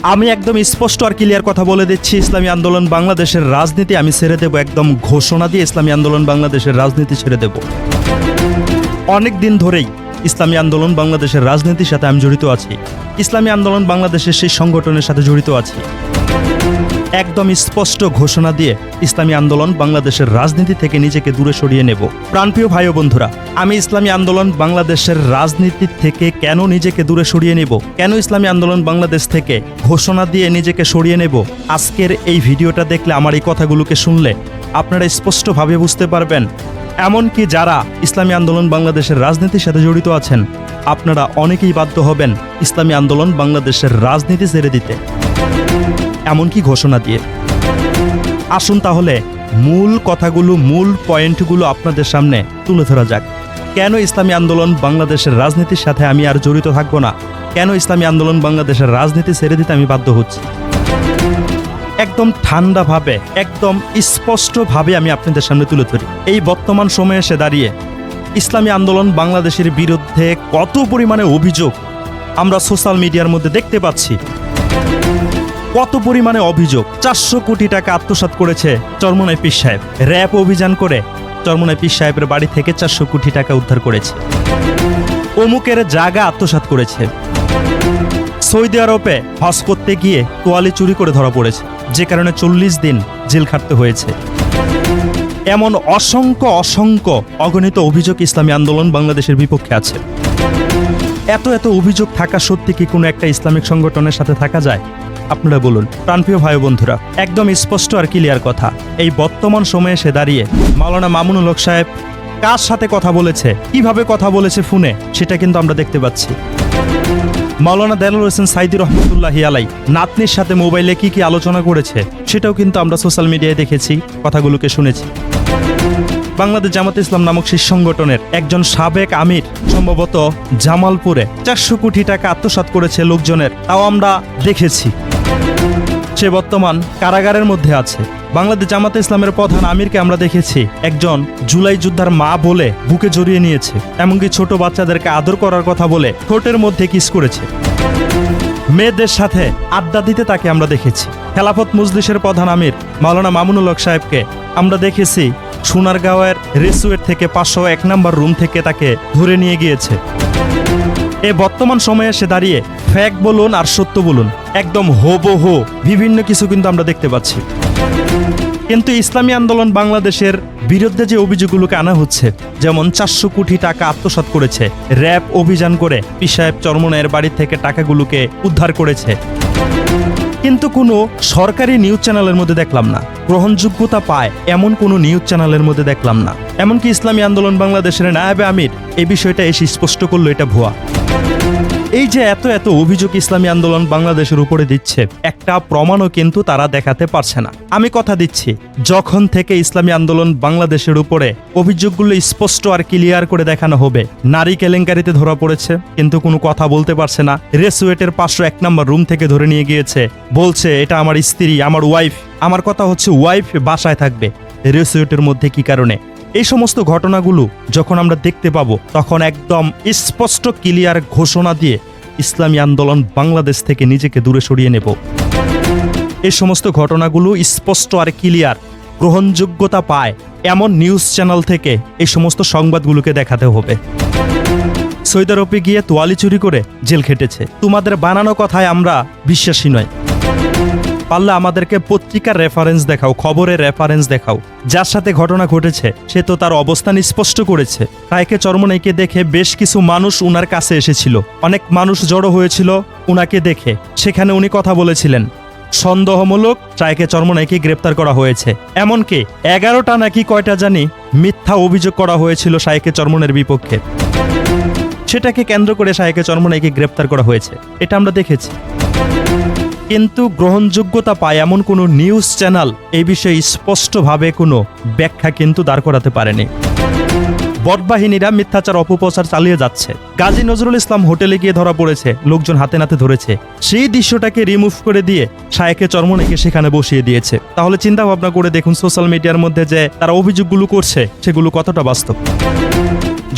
আমি একদম স্পষ্ট আর ক্লিয়ার কথা বলে দিচ্ছি, ইসলামী আন্দোলন বাংলাদেশের রাজনীতি আমি ছেড়ে দেব। একদম ঘোষণা দিয়ে ইসলামী আন্দোলন বাংলাদেশের রাজনীতি ছেড়ে দেব। অনেক দিন ধরেই ইসলামী আন্দোলন বাংলাদেশের রাজনীতির সাথে আমি জড়িত আছি। ইসলামী আন্দোলন বাংলাদেশের সেই সংগঠনের সাথে জড়িত আছি। একদম স্পষ্ট ঘোষণা দিয়ে ইসলামী আন্দোলন বাংলাদেশের রাজনীতি থেকে নিজেকে দূরে সরিয়ে নেব। প্রাণপ্রিয় ভাই ও বন্ধুরা, আমি ইসলামী আন্দোলন বাংলাদেশের রাজনীতি থেকে কেন নিজেকে দূরে সরিয়ে নেব, কেন ইসলামী আন্দোলন বাংলাদেশ থেকে ঘোষণা দিয়ে নিজেকে সরিয়ে নেব, আজকের এই ভিডিওটা দেখলে, আমার এই কথাগুলোকে শুনলে আপনারা স্পষ্টভাবে বুঝতে পারবেন। এমনকি যারা ইসলামী আন্দোলন বাংলাদেশের রাজনীতির সাথে জড়িত আছেন, আপনারা অনেকেই বাধ্য হবেন ইসলামী আন্দোলন বাংলাদেশের রাজনীতি ছেড়ে দিতে, এমনকি ঘোষণা দিয়ে। আসুন তাহলে মূল কথাগুলো, মূল পয়েন্টগুলো আপনাদের সামনে তুলে ধরা যাক। কেন ইসলামী আন্দোলন বাংলাদেশের রাজনীতির সাথে আমি আর জড়িত থাকবো না, কেন ইসলামী আন্দোলন বাংলাদেশের রাজনীতি ছেড়ে দিতে আমি বাধ্য হচ্ছি। একদম ঠান্ডাভাবে, একদম স্পষ্টভাবে আমি আপনাদের সামনে তুলে ধরি। এই বর্তমান সময়ে এসে দাঁড়িয়ে ইসলামী আন্দোলন বাংলাদেশের বিরুদ্ধে কত পরিমাণে অভিযোগ আমরা সোশ্যাল মিডিয়ার মধ্যে দেখতে পাচ্ছি। কত পরিমাণে অভিযোগ। 400 কোটি টাকা আত্মসাৎ করেছে চরমোনাই পীর সাহেব। র‍্যাব অভিযান করে চরমোনাই পীর সাহেবের বাড়ি থেকে 400 কোটি টাকা উদ্ধার করেছে। অমুকের জায়গা আত্মসাৎ করেছে। সৌদি আরবে হজ করতে গিয়ে তোয়ালি চুরি করে ধরা পড়েছে, যে কারণে 40 দিন জেল খাটতে হয়েছে। এমন অসংখ্য অসংখ্য অগণিত অভিযোগ ইসলামী আন্দোলন বাংলাদেশের বিপক্ষে আছে। এত এত অভিযোগ থাকা সত্যি কি কোনো একটা ইসলামিক সংগঠনের সাথে থাকা যায়? আপনারা বলুন প্রাণপ্রিয় ভাই বন্ধুরা। একদম স্পষ্ট আর ক্লিয়ার কথা। এই বর্তমান সময়ে এসে দাঁড়িয়ে মাওলানা মামুনুল হক সাহেব কার সাথে কথা বলেছে, কিভাবে কথা বলেছে ফোনে, সেটা কিন্তু আমরা দেখতে পাচ্ছি। মাওলানা দেলাওয়ার হোসেন সাইদি রহমতুল্লাহি আলাই নাতনির সাথে মোবাইলে কি কি আলোচনা করেছে, সেটাও কিন্তু আমরা সোশ্যাল মিডিয়ায় দেখেছি, কথাগুলোকে শুনেছি। বাংলাদেশ জামাতে ইসলাম নামক শীর্ষ সংগঠনের একজন সাবেক আমির সম্ভবত জামালপুরে 400 কোটি টাকা আত্মসাৎ করেছে লোকজনের, তাও আমরা দেখেছি। সে বর্তমান কারাগারের মধ্যে আছে। বাংলাদেশ জামাতে ইসলামের প্রধান আমিরকে আমরা দেখেছি একজন জুলাই যোদ্ধার মা বলে বুকে জড়িয়ে নিয়েছে, এমনকি ছোট বাচ্চাদেরকে আদর করার কথা বলে ঠোঁটের মধ্যে কিস করেছে। মেয়েদের সাথে আড্ডা দিতে তাকে আমরা দেখেছি। খেলাফত মজলিসের প্রধান আমির মাওলানা মামুনুল হক সাহেবকে আমরা দেখেছি সোনারগাঁওয়ের রেসুয়েট থেকে 501 নম্বর রুম থেকে তাকে ধরে নিয়ে গিয়েছে। এ বর্তমান সময়ে এসে দাঁড়িয়ে ফ্যাক বলুন আর সত্য বলুন, একদম হুবহু বিভিন্ন কিছু কিন্তু আমরা দেখতে পাচ্ছি। কিন্তু ইসলামী আন্দোলন বাংলাদেশের বিরুদ্ধে যে অভিযোগগুলোকে আনা হচ্ছে, যেমন 400 কোটি টাকা আত্মসাৎ করেছে, র‍্যাব অভিযান করে পীর সাহেব চরমোনাইয়ের বাড়ি থেকে টাকাগুলোকে উদ্ধার করেছে, কিন্তু কোনো সরকারি নিউজ চ্যানেলের মধ্যে দেখলাম না। গ্রহণযোগ্যতা পায় এমন কোনো নিউজ চ্যানেলের মধ্যে দেখলাম না। এমনকি ইসলামী আন্দোলন বাংলাদেশের নায়েবে আমির এই বিষয়টা এসে স্পষ্ট করলো এটা ভুয়া। এই যে এত এত অভিযোগ ইসলামী আন্দোলন বাংলাদেশের উপরে দিচ্ছে, একটা প্রমাণও কিন্তু তারা দেখাতে পারছে না। আমি কথা দিচ্ছি, যখন থেকে ইসলামী আন্দোলন বাংলাদেশের উপরে অভিযোগগুলো স্পষ্ট আর ক্লিয়ার করে দেখানো হবে, নারী কেলেঙ্কারিতে ধরা পড়েছে কিন্তু কোনো কথা বলতে পারছে না। রেসুয়েটের 501 নম্বর রুম থেকে ধরে নিয়ে গিয়েছে, বলছে এটা আমার স্ত্রী, আমার ওয়াইফ। আমার কথা হচ্ছে ওয়াইফ বাসায় থাকবে রেসুয়েটের মধ্যে কি কারণে? এই সমস্ত ঘটনাগুলো যখন আমরা দেখতে পাবো, তখন একদম স্পষ্ট ক্লিয়ার ঘোষণা দিয়ে ইসলামী আন্দোলন বাংলাদেশ থেকে নিজেকে দূরে সরিয়ে নেব। এই সমস্ত ঘটনাগুলো স্পষ্ট আর ক্লিয়ার গ্রহণযোগ্যতা পায় এমন নিউজ চ্যানেল থেকে এই সমস্ত সংবাদগুলোকে দেখাতে হবে। সৌদি আরবে গিয়ে তোয়ালি চুরি করে জেল খেটেছে, তোমাদের বানানো কথায় আমরা বিশ্বাসী নয়। পারলে আমাদেরকে পত্রিকার রেফারেন্স দেখাও, খবরের রেফারেন্স দেখাও। যার সাথে ঘটনা ঘটেছে সে তো তার অবস্থান স্পষ্ট করেছে। রায়কে চরমোনাইকে দেখে বেশ কিছু মানুষ উনার কাছে এসেছিল, অনেক মানুষ জড়ো হয়েছিল উনাকে দেখে। সেখানে উনি কথা বলেছিলেন, সন্দেহমূলক রায়কে চরমোনাইকে গ্রেপ্তার করা হয়েছে। এমনকি 11টা নাকি কয়টা জানি মিথ্যা অভিযোগ করা হয়েছিল শায়েখে চরমোনাইয়ের বিপক্ষে। সেটাকে কেন্দ্র করে শায়েখে চরমোনাইকে গ্রেপ্তার করা হয়েছে, এটা আমরা দেখেছি। কিন্তু গ্রহণযোগ্যতা পায় এমন কোনো নিউজ চ্যানেল এই বিষয়ে স্পষ্টভাবে কোনো ব্যাখ্যা কিন্তু দাঁড় করাতে পারেনি। বটবাহিনীরা মিথ্যাচার অপপ্রচার চালিয়ে যাচ্ছে। গাজী নজরুল ইসলাম হোটেলে গিয়ে ধরা পড়েছে, লোকজন হাতে নাতে ধরেছে, সেই দৃশ্যটাকে রিমুভ করে দিয়ে শায়েখে চরমোনাইকে সেখানে বসিয়ে দিয়েছে। তাহলে চিন্তা ভাবনা করে দেখুন সোশ্যাল মিডিয়ার মধ্যে যে তারা অভিযোগগুলো করছে সেগুলো কতটা বাস্তব।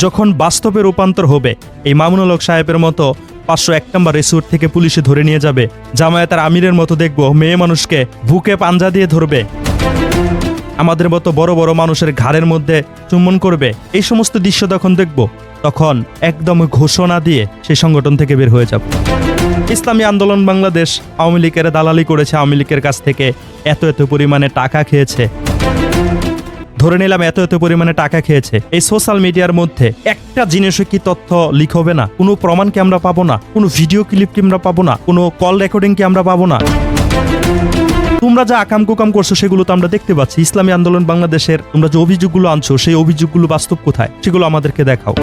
যখন বাস্তবে রূপান্তর হবে, এই মামুনুল হক সাহেবের মতো 501 নম্বর রেসিউট থেকে পুলিশে ধরে নিয়ে যাবে। জামায়াতের আমিরের মতো দেখব মেয়ে মানুষকে বুকে পাঞ্জা দিয়ে ধরবে, আমাদের মতো বড় বড় মানুষের ঘাড়ের মধ্যে চুম্বন করবে। এই সমস্ত দৃশ্য যখন দেখব, তখন একদম ঘোষণা দিয়ে সেই সংগঠন থেকে বের হয়ে যাব। ইসলামী আন্দোলন বাংলাদেশ আওয়ামী লীগের দালালি করেছে, আওয়ামী লীগের কাছ থেকে এত পরিমাণে টাকা খেয়েছে, ধরে নিলাম এত পরিমাণে টাকা খেয়েছে। এই সোশ্যাল মিডিয়ার মধ্যে একটা জিনিসও কি তথ্য লিক হবে না? কোনো প্রমাণ কি আমরা পাবো না? কোনো ভিডিও ক্লিপ কি আমরা পাবো না? কোনো কল রেকর্ডিং কি আমরা পাবো না? তোমরা যা আকাম কুকাম করছো সেগুলো তো আমরা দেখতে পাচ্ছি। ইসলামী আন্দোলন বাংলাদেশের তোমরা যে অভিযোগগুলো আনছো, সেই অভিযোগগুলো বাস্তব কোথায় সেগুলো আমাদেরকে দেখাও।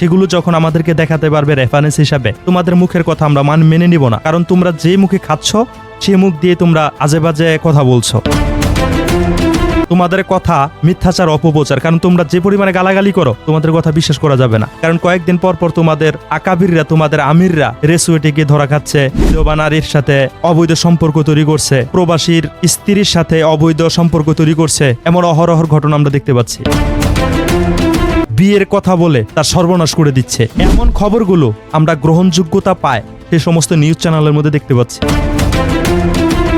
সেগুলো যখন আমাদেরকে দেখাতে পারবে রেফারেন্স হিসাবে, তোমাদের মুখের কথা আমরা মেনে নিব না। কারণ তোমরা যে মুখে খাচ্ছ সেই মুখ দিয়ে তোমরা আজে বাজে কথা বলছো। তোমাদের কথা মিথ্যাচার, অপপ্রচার। কারণ তোমরা যে পরিমাণে গালাগালি করো, তোমাদের কথা বিশ্বাস করা যাবে না। কারণ কয়েকদিন পর পর তোমাদের আকাবিররা, তোমাদের আমিররা রেসুয়েটে গিয়ে ধরা খাচ্ছে, বিধবা নারীর সাথে অবৈধ সম্পর্ক তৈরি করছে, প্রবাসীর স্ত্রীর সাথে অবৈধ সম্পর্ক তৈরি করছে। এমন অহরহর ঘটনা আমরা দেখতে পাচ্ছি। বিয়ের কথা বলে তার সর্বনাশ করে দিচ্ছে। এমন খবরগুলো আমরা গ্রহণযোগ্যতা পায় সে সমস্ত নিউজ চ্যানেলের মধ্যে দেখতে পাচ্ছি।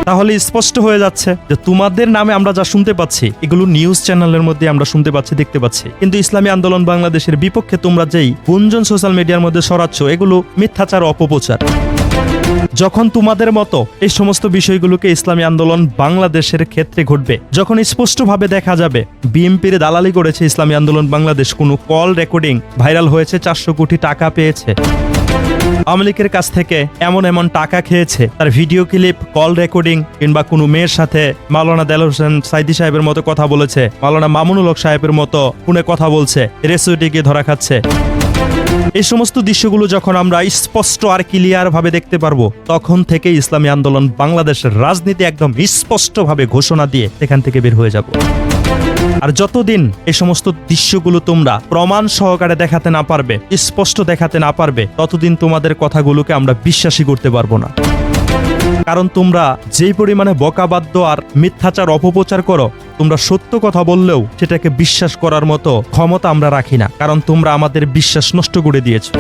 তাহলে স্পষ্ট হয়ে যাচ্ছে যে তোমাদের নামে আমরা যা শুনতে পাচ্ছি, এগুলো নিউজ চ্যানেলের মধ্যে আমরা শুনতে পাচ্ছি, দেখতে পাচ্ছি। কিন্তু ইসলামী আন্দোলন বাংলাদেশের বিপক্ষে তোমরা যেই গুঞ্জন সোশ্যাল মিডিয়ার মধ্যে ছড়াচ্ছ, এগুলো মিথ্যাচার, অপপ্রচার। যখন তোমাদের মতো এই সমস্ত বিষয়গুলোকে ইসলামী আন্দোলন বাংলাদেশের ক্ষেত্রে ঘটবে, যখন স্পষ্টভাবে দেখা যাবে বিএনপির দালালি করেছে ইসলামী আন্দোলন বাংলাদেশ, কোনো কল রেকর্ডিং ভাইরাল হয়েছে, 400 কোটি টাকা পেয়েছে, আওয়ামী লীগের কাছ থেকে এমন টাকা খেয়েছে, তার ভিডিও ক্লিপ, কল রেকর্ডিং, কিংবা কোনো মেয়ের সাথে মাওলানা দেলোয়ার হোসেন সাইদি সাহেবের মতো কথা বলেছে, মাওলানা মামুনুল হক সাহেবের মতো ফোনে কথা বলছে, রেসিউটে গিয়ে ধরা খাচ্ছে। এই সমস্ত দৃশ্যগুলো যখন আমরা স্পষ্ট আর ক্লিয়ার ভাবে দেখতে পারবো, তখন থেকে ইসলামী আন্দোলন বাংলাদেশের রাজনীতি একদম স্পষ্টভাবে ঘোষণা দিয়ে এখান থেকে বের হয়ে যাব। আর যতদিন এই সমস্ত দৃশ্যগুলো তোমরা প্রমাণ সহকারে দেখাতে না পারবে, স্পষ্ট দেখাতে না পারবে, ততদিন তোমাদের কথাগুলোকে আমরা বিশ্বাসই করতে পারবো না। কারণ তোমরা যেই পরিমাণে বকাবাদ্য আর মিথ্যাচার, অপপ্রচার করো, তোমরা সত্য কথা বললেও সেটাকে বিশ্বাস করার মতো ক্ষমতা আমরা রাখি না। কারণ তোমরা আমাদের বিশ্বাস নষ্ট করে দিয়েছো।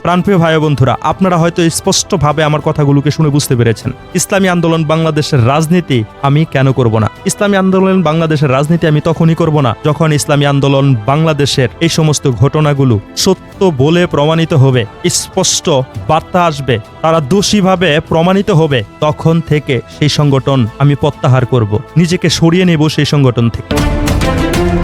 প্রাণপ্রিয় ভাই বন্ধুরা, আপনারা হয়তো স্পষ্টভাবে আমার কথাগুলোকে শুনে বুঝতে পেরেছেন। ইসলামী আন্দোলন বাংলাদেশের রাজনীতি আমি কেন করব না? ইসলামী আন্দোলন বাংলাদেশের রাজনীতি আমি তখনই করব না যখন ইসলামী আন্দোলন বাংলাদেশের এই সমস্ত ঘটনাগুলো সত্য বলে প্রমাণিত হবে, স্পষ্ট বার্তা আসবে, তারা দোষীভাবে প্রমাণিত হবে। তখন থেকে সেই সংগঠন আমি প্রত্যাহার করব, নিজেকে সরিয়ে নেব সেই সংগঠন থেকে।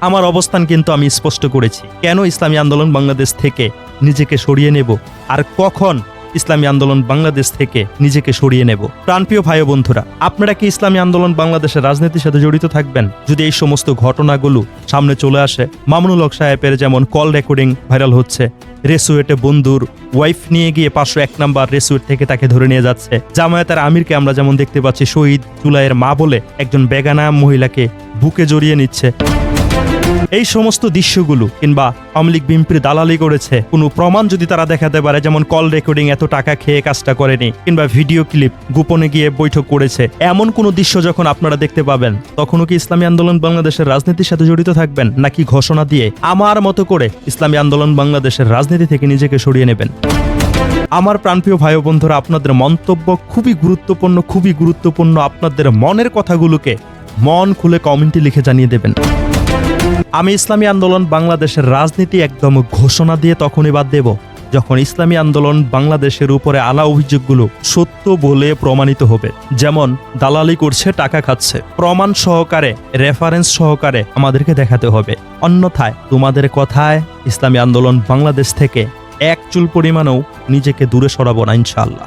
আমার অবস্থান কিন্তু আমি স্পষ্ট করেছি, কেন ইসলামী আন্দোলন বাংলাদেশ থেকে নিজেকে সরিয়ে নেব আর কখন ইসলামী আন্দোলন বাংলাদেশ থেকে নিজেকে সরিয়ে নেব। প্রাণপ্রিয় ভাই বন্ধুরা, আপনারা কি ইসলামী আন্দোলন বাংলাদেশের রাজনীতির সাথে জড়িত থাকবেন যদি এই সমস্ত ঘটনাগুলো সামনে চলে আসে? মামুনুল হক সাহেবের যেমন কল রেকর্ডিং ভাইরাল হচ্ছে, রেসুয়েটে বন্ধুর ওয়াইফ নিয়ে গিয়ে 501 নাম্বার রেসুয়েট থেকে তাকে ধরে নিয়ে যাচ্ছে, জামায়াতের আমিরকে আমরা যেমন দেখতে পাচ্ছি শহীদ জুলাইয়ের মা বলে একজন বেগানা মহিলাকে বুকে জড়িয়ে নিচ্ছে। এই সমস্ত দৃশ্যগুলো, কিংবা আওয়ামী লীগ বিএনপির দালালি করেছে, কোনো প্রমাণ যদি তারা দেখাতে পারে, যেমন কল রেকর্ডিং এত টাকা খেয়ে কাজটা করেনি, কিংবা ভিডিও ক্লিপ গোপনে গিয়ে বৈঠক করেছে, এমন কোনো দৃশ্য যখন আপনারা দেখতে পাবেন, তখনও কি ইসলামী আন্দোলন বাংলাদেশের রাজনীতির সাথে জড়িত থাকবেন, নাকি ঘোষণা দিয়ে আমার মতো করে ইসলামী আন্দোলন বাংলাদেশের রাজনীতি থেকে নিজেকে সরিয়ে নেবেন? আমার প্রাণপ্রিয় ভাই বন্ধুরা, আপনাদের মন্তব্য খুবই গুরুত্বপূর্ণ। আপনাদের মনের কথাগুলোকে মন খুলে কমেন্টে লিখে জানিয়ে দেবেন। আমি ইসলামী আন্দোলন বাংলাদেশের রাজনীতি একদম ঘোষণা দিয়ে তখনই বাদ দেব যখন ইসলামী আন্দোলন বাংলাদেশের উপরে আনা অভিযোগগুলো সত্য বলে প্রমাণিত হবে। যেমন দালালি করছে, টাকা খাচ্ছে, প্রমাণ সহকারে, রেফারেন্স সহকারে আমাদেরকে দেখাতে হবে। অন্যথায় তোমাদের কথায় ইসলামী আন্দোলন বাংলাদেশ থেকে এক চুল পরিমাণেও নিজেকে দূরে সরাবো না, ইনশাআল্লাহ।